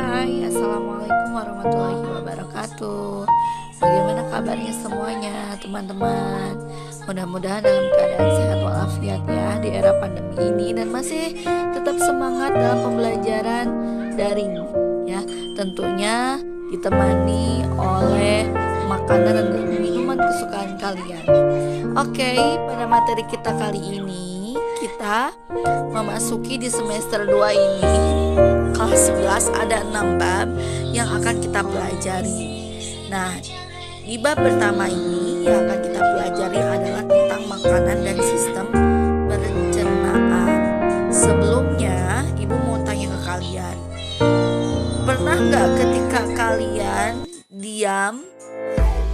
Hai, Assalamualaikum warahmatullahi wabarakatuh. Bagaimana kabarnya semuanya teman-teman? Mudah-mudahan dalam keadaan sehat walafiat ya di era pandemi ini, dan masih tetap semangat dalam pembelajaran daring ya. Tentunya ditemani oleh makanan dan minuman kesukaan kalian. Oke, pada materi kita kali ini kita memasuki di semester 2 ini kelas 11, ada 6 bab yang akan kita pelajari. Nah, di bab pertama ini yang akan kita pelajari adalah tentang makanan dan sistem pencernaan. Sebelumnya, Ibu mau tanya ke kalian, pernah nggak ketika kalian diam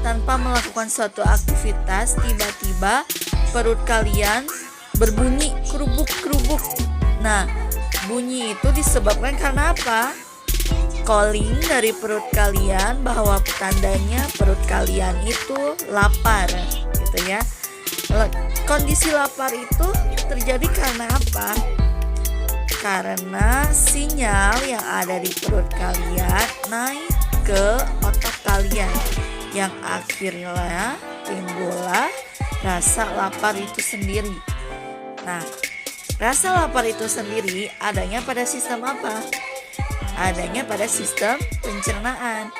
tanpa melakukan suatu aktivitas, tiba-tiba perut kalian berbunyi kerubuk-kerubuk? Nah, bunyi itu disebabkan karena apa? Calling dari perut kalian bahwa tandanya perut kalian itu lapar, gitu ya. Kondisi lapar itu terjadi karena apa? Karena sinyal yang ada di perut kalian naik ke otak kalian, yang akhirnya timbullah rasa lapar itu sendiri. Nah, rasa lapar itu sendiri adanya pada sistem apa? Adanya pada sistem pencernaan.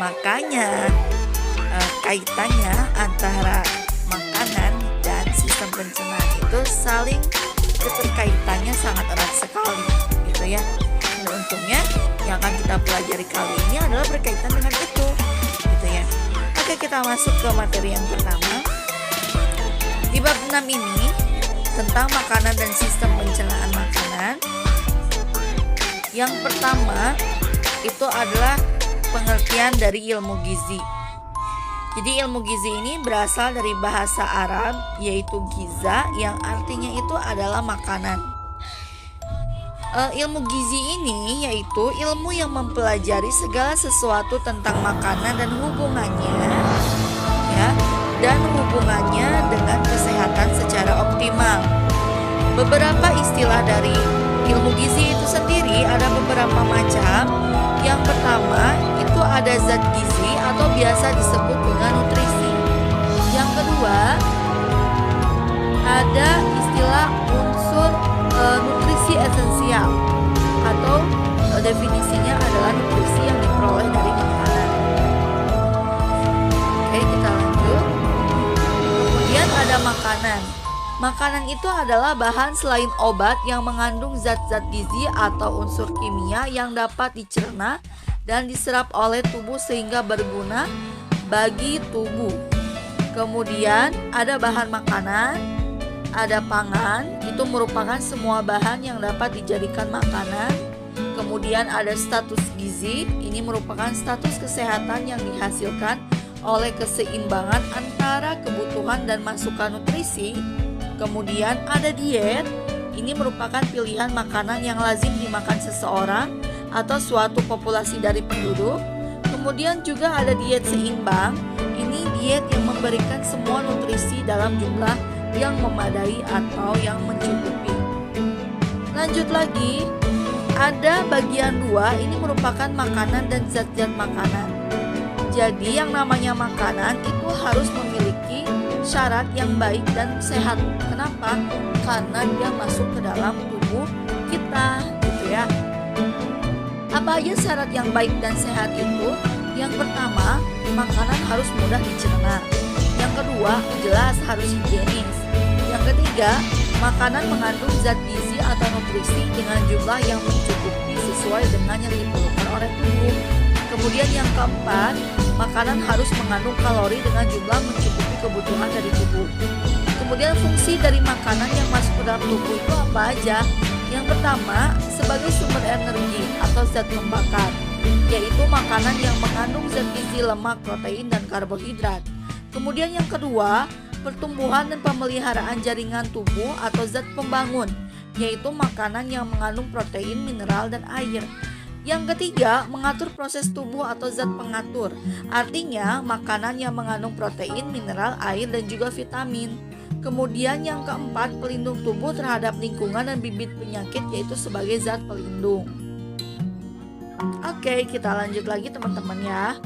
Makanya kaitannya antara makanan dan sistem pencernaan itu saling keterkaitannya sangat erat sekali, gitu ya. Dan untungnya yang akan kita pelajari kali ini adalah berkaitan dengan itu, gitu ya. Oke, kita masuk ke materi yang pertama. Di bab 6 ini tentang makanan dan sistem pencernaan makanan. Yang pertama itu adalah pengertian dari ilmu gizi. Jadi ilmu gizi ini berasal dari bahasa Arab, yaitu giza, yang artinya itu adalah makanan. Ilmu gizi ini yaitu ilmu yang mempelajari segala sesuatu tentang makanan dan hubungannya, ya, dan hubungannya dengan kesehatan secara optimal. Beberapa istilah dari ilmu gizi itu sendiri ada beberapa macam. Yang pertama itu ada zat gizi atau biasa disebut dengan nutrisi. Yang kedua ada istilah unsur nutrisi esensial, atau definisinya adalah nutrisi yang diperoleh dari makanan. Oke, kita lanjut. Kemudian ada makanan. Makanan itu adalah bahan selain obat yang mengandung zat-zat gizi atau unsur kimia yang dapat dicerna dan diserap oleh tubuh sehingga berguna bagi tubuh. Kemudian ada bahan makanan, ada pangan, itu merupakan semua bahan yang dapat dijadikan makanan. Kemudian ada status gizi, ini merupakan status kesehatan yang dihasilkan oleh keseimbangan antara kebutuhan dan masukan nutrisi. Kemudian ada diet, ini merupakan pilihan makanan yang lazim dimakan seseorang atau suatu populasi dari penduduk. Kemudian juga ada diet seimbang, ini diet yang memberikan semua nutrisi dalam jumlah yang memadai atau yang mencukupi. Lanjut lagi, ada bagian 2, ini merupakan makanan dan zat-zat makanan. Jadi yang namanya makanan itu harus memiliki syarat yang baik dan sehat. Kenapa? Karena dia masuk ke dalam tubuh kita, gitu ya. Apa aja syarat yang baik dan sehat itu? Yang pertama, makanan harus mudah dicerna. Yang kedua, jelas harus higienis. Yang ketiga, makanan mengandung zat gizi atau nutrisi dengan jumlah yang mencukupi sesuai dengan yang diperlukan oleh tubuh. Kemudian yang keempat, makanan harus mengandung kalori dengan jumlah mencukupi kebutuhan dari tubuh. Kemudian fungsi dari makanan yang masuk ke dalam tubuh itu apa aja? Yang pertama, sebagai sumber energi atau zat pembakar, yaitu makanan yang mengandung zat gizi, lemak, protein, dan karbohidrat. Kemudian yang kedua, pertumbuhan dan pemeliharaan jaringan tubuh atau zat pembangun, yaitu makanan yang mengandung protein, mineral, dan air. Yang ketiga, mengatur proses tubuh atau zat pengatur. Artinya, makanan yang mengandung protein, mineral, air, dan juga vitamin. Kemudian yang keempat, pelindung tubuh terhadap lingkungan dan bibit penyakit, yaitu sebagai zat pelindung. Oke, kita lanjut lagi teman-teman ya.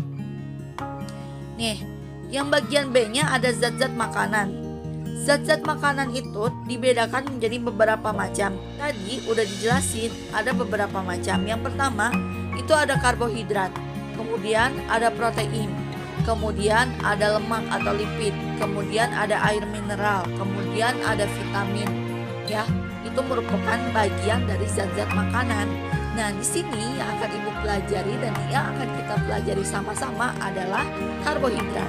Nih, yang bagian B-nya ada zat-zat makanan. Zat-zat makanan itu dibedakan menjadi beberapa macam. Tadi udah dijelasin ada beberapa macam. Yang pertama itu ada karbohidrat, kemudian ada protein, kemudian ada lemak atau lipid, kemudian ada air mineral, kemudian ada vitamin. Ya, itu merupakan bagian dari zat-zat makanan. Nah, di sini yang akan Ibu pelajari dan yang akan kita pelajari sama-sama adalah karbohidrat.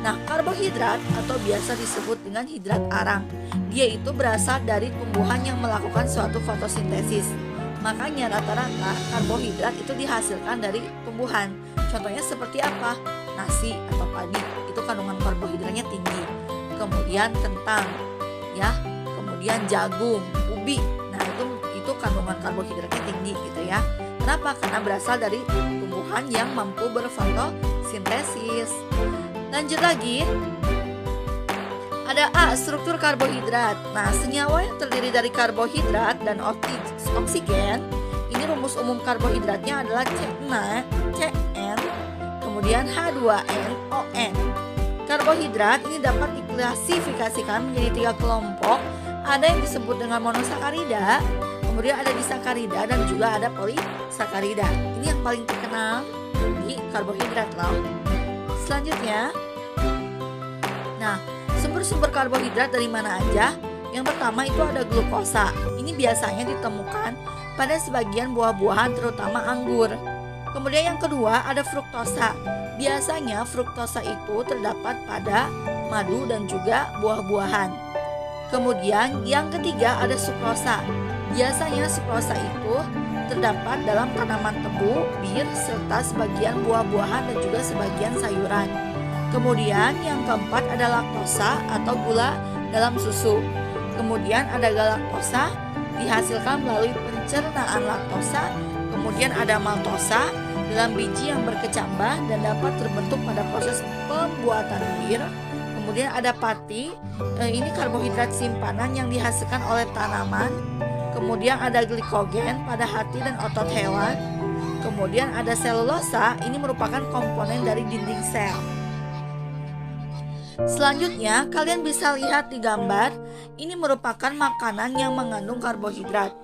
Nah, karbohidrat atau biasa disebut dengan hidrat arang, dia itu berasal dari tumbuhan yang melakukan suatu fotosintesis. Makanya rata-rata karbohidrat itu dihasilkan dari tumbuhan. Contohnya seperti apa? Nasi atau padi, itu kandungan karbohidratnya tinggi. Kemudian kentang, ya, kemudian jagung, ubi. Nah, itu kandungan karbohidratnya tinggi gitu ya. Kenapa? Karena berasal dari tumbuhan yang mampu berfotosintesis. Lanjut lagi. Ada A, struktur karbohidrat. Nah, senyawa yang terdiri dari karbohidrat dan oksigen. Ini rumus umum karbohidratnya adalah CN, kemudian H2NON. Karbohidrat ini dapat diklasifikasikan menjadi 3 kelompok. Ada yang disebut dengan monosakarida, kemudian ada disakarida, dan juga ada polisakarida. Ini yang paling terkenal di karbohidrat loh. Selanjutnya, nah, sumber-sumber karbohidrat dari mana aja? Yang pertama itu ada glukosa. Ini biasanya ditemukan pada sebagian buah-buahan, terutama anggur. Kemudian yang kedua ada fruktosa. Biasanya fruktosa itu terdapat pada madu dan juga buah-buahan. Kemudian yang ketiga ada sukrosa. Biasanya sukrosa itu terdapat dalam tanaman tebu, bir, serta sebagian buah-buahan dan juga sebagian sayuran. Kemudian yang keempat ada laktosa atau gula dalam susu. Kemudian ada galaktosa, dihasilkan melalui pencernaan laktosa. Kemudian ada maltosa dalam biji yang berkecambah dan dapat terbentuk pada proses pembuatan bir. Kemudian ada pati, ini karbohidrat simpanan yang dihasilkan oleh tanaman. Kemudian ada glikogen pada hati dan otot hewan. Kemudian ada selulosa, ini merupakan komponen dari dinding sel. Selanjutnya, kalian bisa lihat di gambar. Ini merupakan makanan yang mengandung karbohidrat.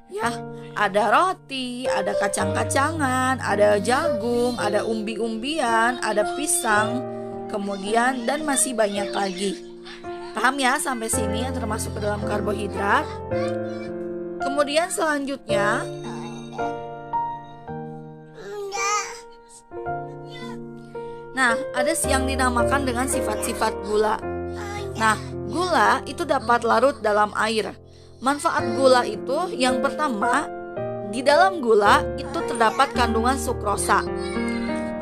Ya, ada roti, ada kacang-kacangan, ada jagung, ada umbi-umbian, ada pisang, kemudian dan masih banyak lagi. Paham ya sampai sini yang termasuk ke dalam karbohidrat? Kemudian selanjutnya ada yang dinamakan dengan sifat-sifat gula. Nah, gula itu dapat larut dalam air. Manfaat gula itu yang pertama, di dalam gula itu terdapat kandungan sukrosa.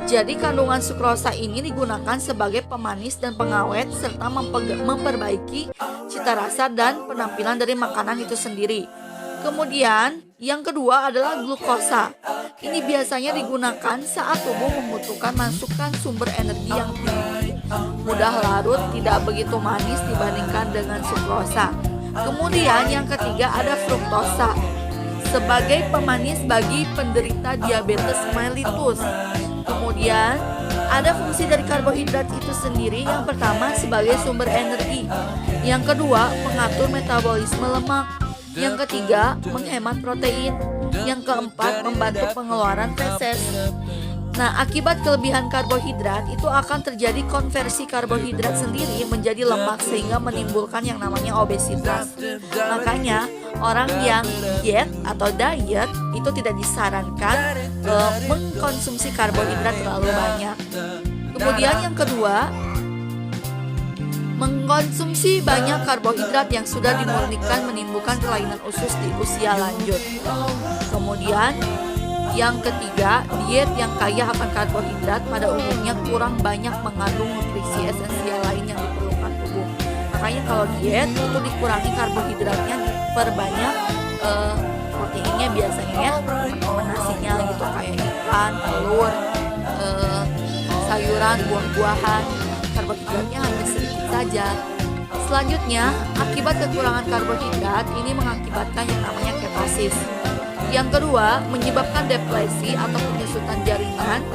Jadi kandungan sukrosa ini digunakan sebagai pemanis dan pengawet serta memperbaiki cita rasa dan penampilan dari makanan itu sendiri. Kemudian yang kedua adalah glukosa. Ini biasanya digunakan saat tubuh membutuhkan masukan sumber energi yang tinggi, mudah larut, tidak begitu manis dibandingkan dengan sukrosa. Kemudian yang ketiga ada fruktosa sebagai pemanis bagi penderita diabetes mellitus. Kemudian ada fungsi dari karbohidrat itu sendiri. Yang pertama sebagai sumber energi, yang kedua mengatur metabolisme lemak, yang ketiga menghemat protein, yang keempat membantu pengeluaran feses. Nah, akibat kelebihan karbohidrat itu akan terjadi konversi karbohidrat sendiri menjadi lemak sehingga menimbulkan yang namanya obesitas. Makanya orang yang diet atau diet itu tidak disarankan mengkonsumsi karbohidrat terlalu banyak. Kemudian yang kedua, mengkonsumsi banyak karbohidrat yang sudah dimurnikan menimbulkan kelainan usus di usia lanjut. Kemudian yang ketiga, diet yang kaya akan karbohidrat pada umumnya kurang banyak mengandung nutrisi esensial lain yang diperlukan tubuh. Makanya kalau diet itu dikurangi karbohidratnya, diperbanyak proteinnya biasanya ya, teman-teman nasinya gitu kayak ikan, telur, sayuran, buah-buahan. Karbohidratnya hanya sedikit saja. Selanjutnya, akibat kekurangan karbohidrat ini mengakibatkan yang namanya ketosis. Yang kedua, menyebabkan depresi atau penyusutan jaringan.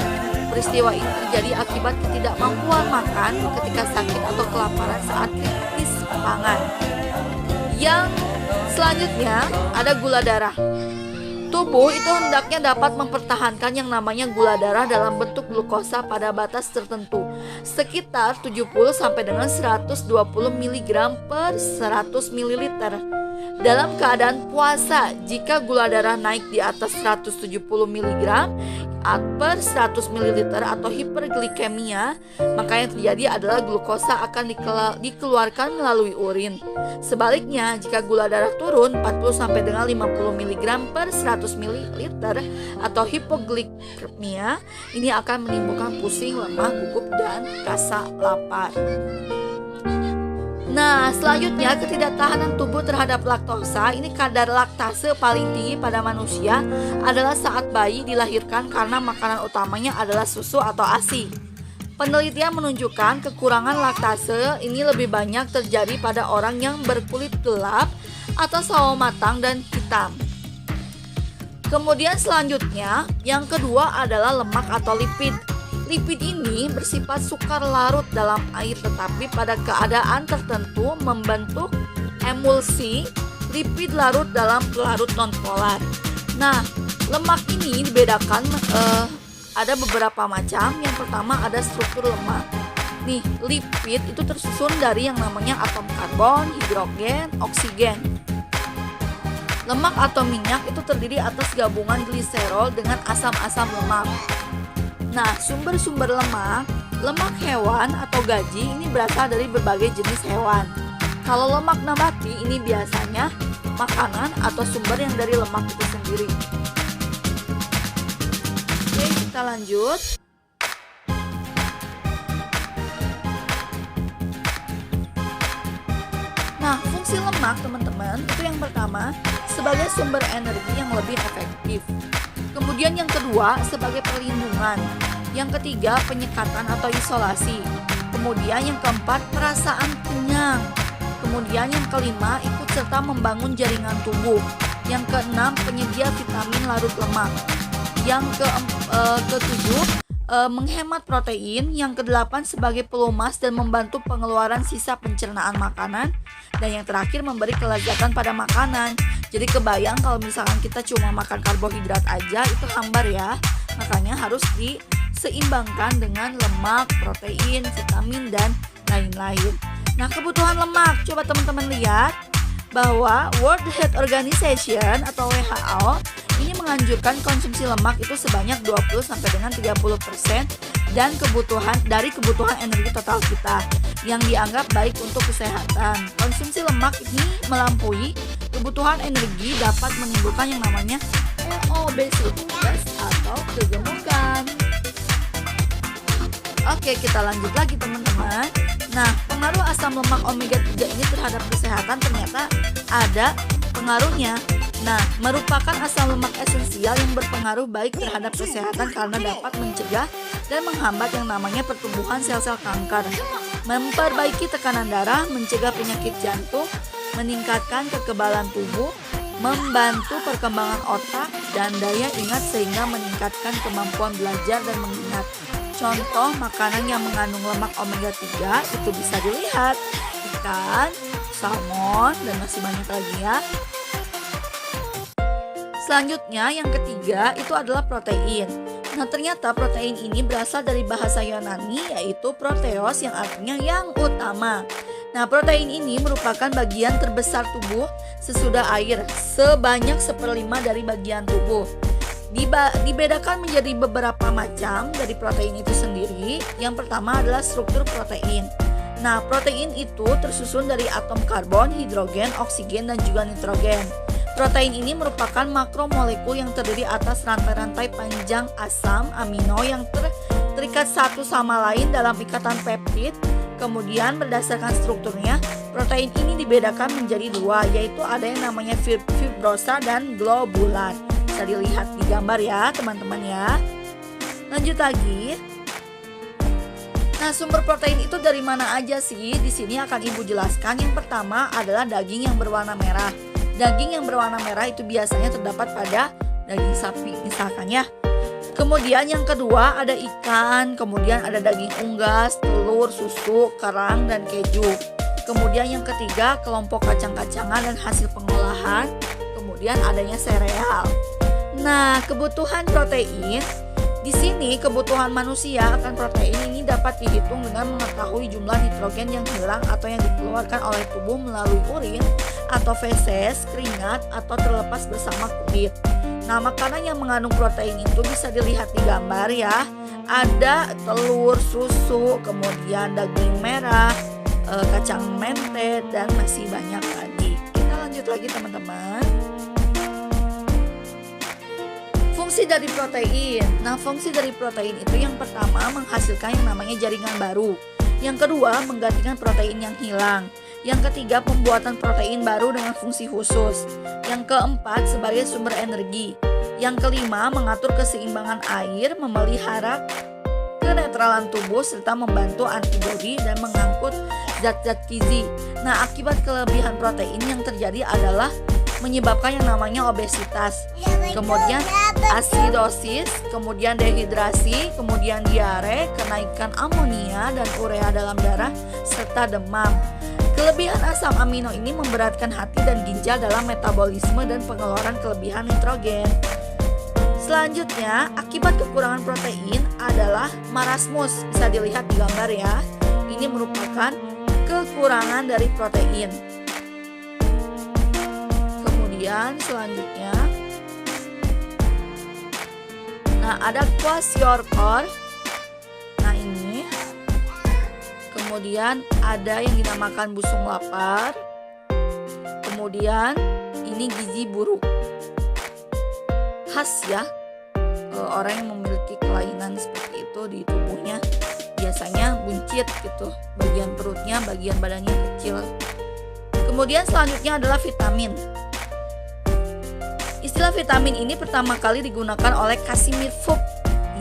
Peristiwa ini terjadi akibat ketidakmampuan makan ketika sakit atau kelaparan saat krisis pangan. Yang selanjutnya ada gula darah. Tubuh itu hendaknya dapat mempertahankan yang namanya gula darah dalam bentuk glukosa pada batas tertentu, sekitar 70 sampai dengan 120 mg per 100 ml. Dalam keadaan puasa, jika gula darah naik di atas 170 mg per 100 ml atau hiperglikemia, maka yang terjadi adalah glukosa akan dikeluarkan melalui urin. Sebaliknya, jika gula darah turun 40 sampai dengan 50 mg per 100 ml atau hipoglikemia, ini akan menimbulkan pusing, lemah, gugup, dan rasa lapar. Nah, selanjutnya ketidaktahanan tubuh terhadap laktosa. Ini kadar laktase paling tinggi pada manusia adalah saat bayi dilahirkan karena makanan utamanya adalah susu atau ASI. Penelitian menunjukkan kekurangan laktase ini lebih banyak terjadi pada orang yang berkulit gelap atau sawo matang dan hitam. Kemudian selanjutnya, yang kedua adalah lemak atau lipid. Lipid ini bersifat sukar larut dalam air, tetapi pada keadaan tertentu membentuk emulsi lipid larut dalam pelarut nonpolar. Nah, lemak ini dibedakan ada beberapa macam. Yang pertama ada struktur lemak. Nih, lipid itu tersusun dari yang namanya atom karbon, hidrogen, oksigen. Lemak atau minyak itu terdiri atas gabungan gliserol dengan asam-asam lemak. Nah, sumber-sumber lemak hewan atau gaji ini berasal dari berbagai jenis hewan. Kalau lemak nabati ini biasanya makanan atau sumber yang dari lemak itu sendiri. Oke, kita lanjut. Nah, fungsi lemak teman-teman itu yang pertama sebagai sumber energi yang lebih efektif. Kemudian yang kedua sebagai perlindungan. Yang ketiga penyekatan atau isolasi. Kemudian yang keempat perasaan kenyang. Kemudian yang kelima ikut serta membangun jaringan tubuh. Yang keenam penyedia vitamin larut lemak. Yang ketujuh menghemat protein. Yang kedelapan sebagai pelumas dan membantu pengeluaran sisa pencernaan makanan. Dan yang terakhir memberi kelezatan pada makanan. Jadi kebayang kalau misalkan kita cuma makan karbohidrat aja itu hambar ya. Makanya harus diseimbangkan dengan lemak, protein, vitamin, dan lain-lain. Nah, kebutuhan lemak, coba teman-teman lihat bahwa World Health Organization atau WHO ini menganjurkan konsumsi lemak itu sebanyak 20 sampai dengan 30% dan kebutuhan energi total kita yang dianggap baik untuk kesehatan. Konsumsi lemak ini melampaui kebutuhan energi dapat menimbulkan yang namanya obesitas atau kegemukan. Oke, kita lanjut lagi teman-teman. Nah, pengaruh asam lemak omega 3 ini terhadap kesehatan ternyata ada pengaruhnya. Nah, merupakan asam lemak esensial yang berpengaruh baik terhadap kesehatan karena dapat mencegah dan menghambat yang namanya pertumbuhan sel-sel kanker, memperbaiki tekanan darah, mencegah penyakit jantung, meningkatkan kekebalan tubuh, membantu perkembangan otak dan daya ingat sehingga meningkatkan kemampuan belajar dan mengingat. Contoh makanan yang mengandung lemak omega 3 itu bisa dilihat ikan, salmon, dan masih banyak lagi ya. Selanjutnya yang ketiga itu adalah protein. Nah, ternyata protein ini berasal dari bahasa Yunani yaitu proteos yang artinya yang utama. Nah, protein ini merupakan bagian terbesar tubuh sesudah air, sebanyak 1/5 dari bagian tubuh. Dibedakan menjadi beberapa macam dari protein itu sendiri. Yang pertama adalah struktur protein. Nah, protein itu tersusun dari atom karbon, hidrogen, oksigen, dan juga nitrogen. Protein ini merupakan makromolekul yang terdiri atas rantai-rantai panjang asam amino yang terikat satu sama lain dalam ikatan peptid. Kemudian berdasarkan strukturnya, protein ini dibedakan menjadi dua, yaitu ada yang namanya fibrosa dan globular. Bisa dilihat di gambar ya teman-teman ya. Lanjut lagi. Nah, sumber protein itu dari mana aja sih? Di sini akan Ibu jelaskan. Yang pertama adalah daging yang berwarna merah. Daging yang berwarna merah itu biasanya terdapat pada daging sapi misalkan ya. Kemudian yang kedua ada ikan, kemudian ada daging unggas, telur, susu, kerang, dan keju. Kemudian yang ketiga kelompok kacang-kacangan dan hasil pengolahan, kemudian adanya sereal. Nah, kebutuhan protein di sini kebutuhan manusia akan protein ini dapat dihitung dengan mengetahui jumlah nitrogen yang hilang atau yang dikeluarkan oleh tubuh melalui urin atau feses, keringat, atau terlepas bersama kulit. Nah, makanan yang mengandung protein itu bisa dilihat di gambar ya. Ada telur, susu, kemudian daging merah, kacang mente, dan masih banyak lagi. Kita lanjut lagi teman-teman. Fungsi dari protein. Nah, fungsi dari protein itu yang pertama menghasilkan yang namanya jaringan baru. Yang kedua, menggantikan protein yang hilang. Yang ketiga, pembuatan protein baru dengan fungsi khusus. Yang keempat, sebagai sumber energi. Yang kelima, mengatur keseimbangan air, memelihara kenetralan tubuh, serta membantu antibodi dan mengangkut zat-zat gizi. Nah, akibat kelebihan protein yang terjadi adalah menyebabkan yang namanya obesitas, kemudian asidosis, kemudian dehidrasi, kemudian diare, kenaikan amonia dan urea dalam darah, serta demam. Kelebihan asam amino ini memberatkan hati dan ginjal dalam metabolisme dan pengeluaran kelebihan nitrogen. Selanjutnya, akibat kekurangan protein adalah marasmus. Bisa dilihat di gambar ya. Ini merupakan kekurangan dari protein. Kemudian selanjutnya, nah ada kwashiorkor. Nah ini. Kemudian ada yang dinamakan busung lapar. Kemudian ini gizi buruk. Khas ya, orang yang memiliki kelainan seperti itu di tubuhnya biasanya buncit gitu. Bagian perutnya, bagian badannya kecil. Kemudian selanjutnya adalah vitamin. Istilah vitamin ini pertama kali digunakan oleh Casimir Fook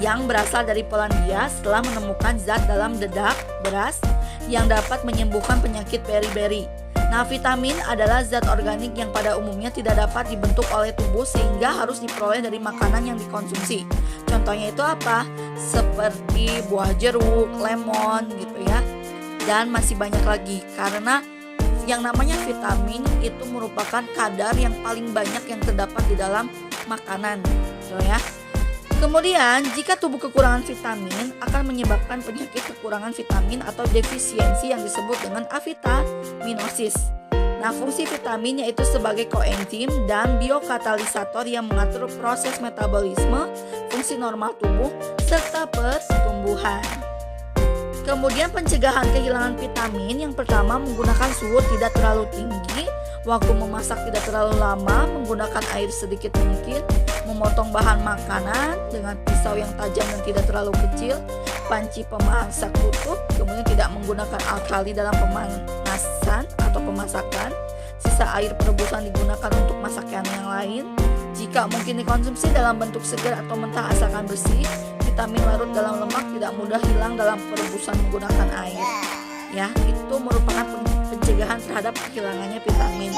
yang berasal dari Polandia setelah menemukan zat dalam dedak beras yang dapat menyembuhkan penyakit beri-beri. Nah, vitamin adalah zat organik yang pada umumnya tidak dapat dibentuk oleh tubuh sehingga harus diperoleh dari makanan yang dikonsumsi. Contohnya itu apa? Seperti buah jeruk, lemon gitu ya. Dan masih banyak lagi karena yang namanya vitamin itu merupakan kadar yang paling banyak yang terdapat di dalam makanan, gitu ya. Kemudian, jika tubuh kekurangan vitamin akan menyebabkan penyakit kekurangan vitamin atau defisiensi yang disebut dengan avitaminosis. Nah, fungsi vitamin yaitu sebagai koenzim dan biokatalisator yang mengatur proses metabolisme, fungsi normal tubuh, serta pertumbuhan. Kemudian pencegahan kehilangan vitamin yang pertama menggunakan suhu tidak terlalu tinggi, waktu memasak tidak terlalu lama, menggunakan air sedikit mungkin, memotong bahan makanan dengan pisau yang tajam dan tidak terlalu kecil, panci pemasak tutup, kemudian tidak menggunakan alkali dalam pemanasan atau pemasakan, sisa air perebusan digunakan untuk masakan yang lain. Jika mungkin dikonsumsi dalam bentuk segar atau mentah asalkan bersih, vitamin larut dalam lemak tidak mudah hilang dalam perebusan menggunakan air. Ya, itu merupakan pencegahan terhadap kehilangannya vitamin.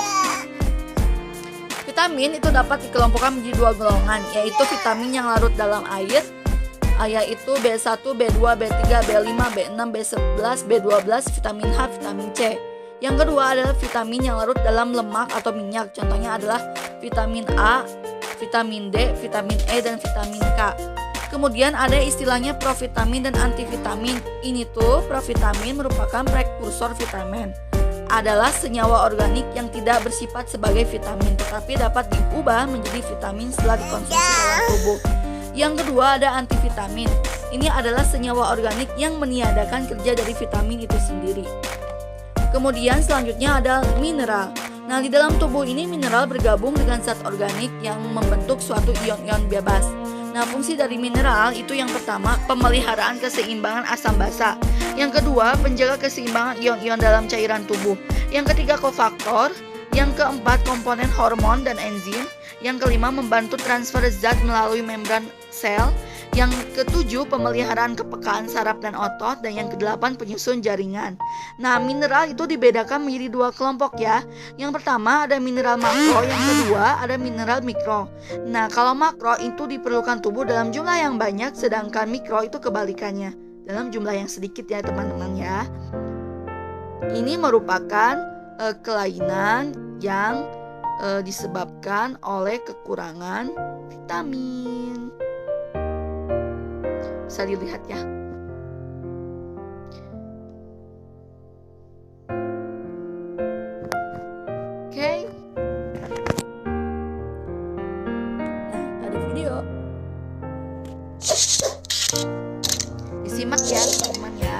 Vitamin itu dapat dikelompokkan menjadi dua golongan, yaitu vitamin yang larut dalam air, yaitu B1, B2, B3, B5, B6, B11, B12, vitamin H, vitamin C. Yang kedua adalah vitamin yang larut dalam lemak atau minyak, contohnya adalah vitamin A, vitamin D, vitamin E, dan vitamin K. Kemudian ada istilahnya provitamin dan antivitamin. Ini tuh provitamin merupakan prekursor vitamin. Adalah senyawa organik yang tidak bersifat sebagai vitamin tetapi dapat diubah menjadi vitamin setelah dikonsumsi dalam tubuh. Yang kedua ada antivitamin. Ini adalah senyawa organik yang meniadakan kerja dari vitamin itu sendiri. Kemudian selanjutnya ada mineral. Nah, di dalam tubuh ini mineral bergabung dengan zat organik yang membentuk suatu ion-ion bebas. Nah, fungsi dari mineral itu yang pertama, pemeliharaan keseimbangan asam basa. Yang kedua, penjaga keseimbangan ion-ion dalam cairan tubuh. Yang ketiga, kofaktor. Yang keempat, komponen hormon dan enzim. Yang kelima, membantu transfer zat melalui membran sel. Yang ketujuh, pemeliharaan kepekaan saraf dan otot. Dan yang kedelapan, penyusun jaringan. Nah, mineral itu dibedakan menjadi dua kelompok ya. Yang pertama ada mineral makro, yang kedua ada mineral mikro. Nah, kalau makro itu diperlukan tubuh dalam jumlah yang banyak, sedangkan mikro itu kebalikannya, dalam jumlah yang sedikit ya teman-teman ya. Ini merupakan kelainan yang disebabkan oleh kekurangan vitamin. Bisa dilihat ya. Oke. Nah, ada video. Disimak ya teman-teman ya.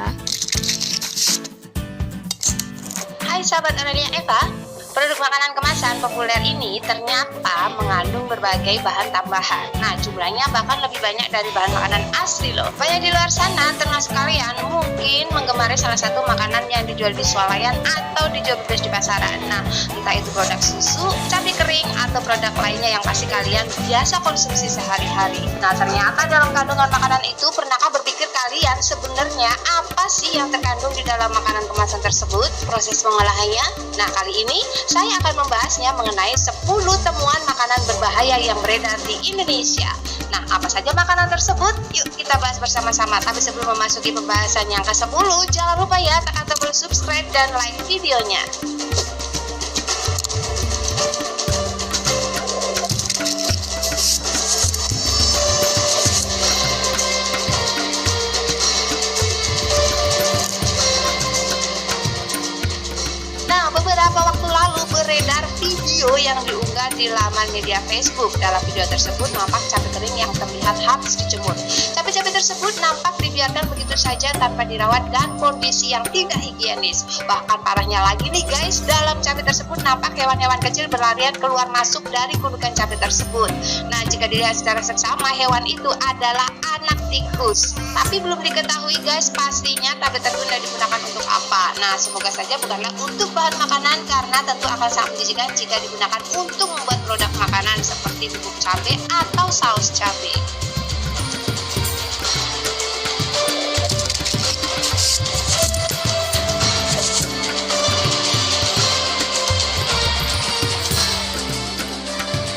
Hai sahabat Aurelia Eva, produk makanan kemasan populer ini ternyata mengandung berbagai bahan tambahan. Nah, jumlahnya bahkan lebih banyak dari bahan makanan asli loh. Banyak di luar sana, termasuk kalian, mungkin menggemari salah satu makanan yang dijual di swalayan atau dijual bebas di pasaran. Nah, entah itu produk susu, cabai kering, atau produk lainnya yang pasti kalian biasa konsumsi sehari-hari. Nah, ternyata dalam kandungan makanan itu, pernahkah berpikir kalian sebenarnya apa sih yang terkandung di dalam makanan kemasan tersebut? Proses pengolahannya? Nah, kali ini saya akan membahasnya mengenai 10 temuan makanan berbahaya yang beredar di Indonesia. Nah, apa saja makanan tersebut? Yuk kita bahas bersama-sama. Tapi sebelum memasuki pembahasan yang ke-10, jangan lupa ya tekan tombol subscribe dan like videonya. Beberapa waktu lalu beredar video yang diunggah di laman media Facebook. Dalam video tersebut nampak cabai kering yang terlihat habis dijemur. Cabai-cabai tersebut nampak dibiarkan begitu saja tanpa dirawat dan kondisi yang tidak higienis. Bahkan parahnya lagi nih guys, dalam cabai tersebut nampak hewan-hewan kecil berlarian keluar masuk dari gundukan cabai tersebut. Nah, jika dilihat secara seksama, hewan itu adalah anak tikus. Tapi belum diketahui guys pastinya cabai tersebut digunakan untuk apa. Nah, semoga saja bukanlah untuk bahan makanan, karena tentu akan sangat menjijikan jika digunakan untuk membuat produk makanan seperti bubuk cabai atau saus cabai.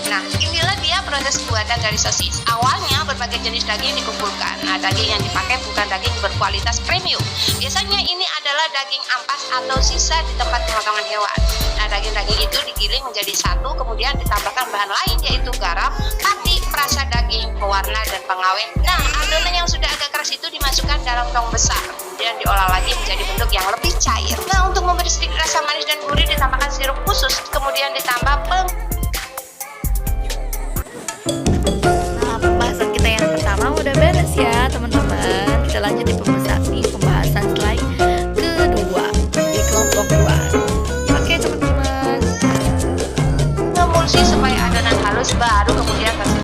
Nah, inilah dia proses pembuatan dari sosis. Awalnya berbagai jenis daging dikumpulkan. Nah, daging yang dipakai bukan daging berkualitas premium. Biasanya ini adalah daging ampas atau sisa di tempat pemakaman hewan. Nah, daging-daging itu digiling menjadi satu, kemudian ditambahkan bahan lain yaitu garam, pati, perasa daging, pewarna, dan pengawet. Nah, adonan yang sudah agak keras itu dimasukkan dalam tong besar, kemudian diolah lagi menjadi bentuk yang lebih cair. Nah, untuk memberi sedikit rasa manis dan gurih ditambahkan sirup khusus, kemudian ditambah Pembahasan kita yang pertama udah beres ya teman-teman. Kita lanjut di pembahasan slide kedua di kelompok 2. Oke teman-teman, emulsi supaya adonan halus, baru kemudian kasih